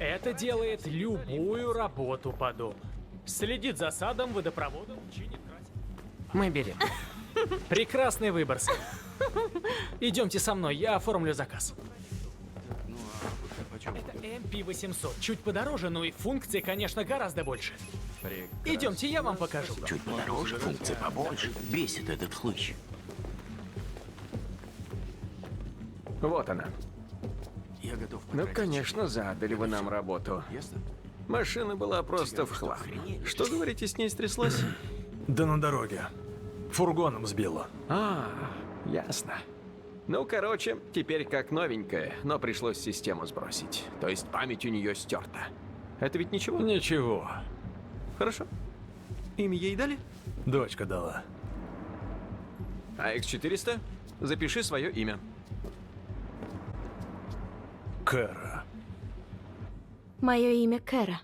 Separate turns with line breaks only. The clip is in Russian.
Это делает любую работу по дому. Следит за садом, водопроводом, чинит, красит.
Мы берем.
Прекрасный выбор, сэр. Идемте со мной, я оформлю заказ. Это MP800. Чуть подороже, но и функций, конечно, гораздо больше. Идемте, я вам покажу.
Чуть подороже, функции побольше. Бесит этот хлыщ.
Вот она.
Я готов
Ну,
потратить.
конечно, задали вы нам работу.
Ясно?
Машина была просто в хлам. Что, говорите, с ней стряслось?
Да на дороге. Фургоном сбило.
А, ясно. Ну, короче, теперь как новенькая, но пришлось систему сбросить. То есть память у нее стерта. Это ведь ничего?
Ничего.
Хорошо. Имя ей дали?
Дочка дала.
А X400? Запиши свое имя.
Кэра.
Мое имя Кэра.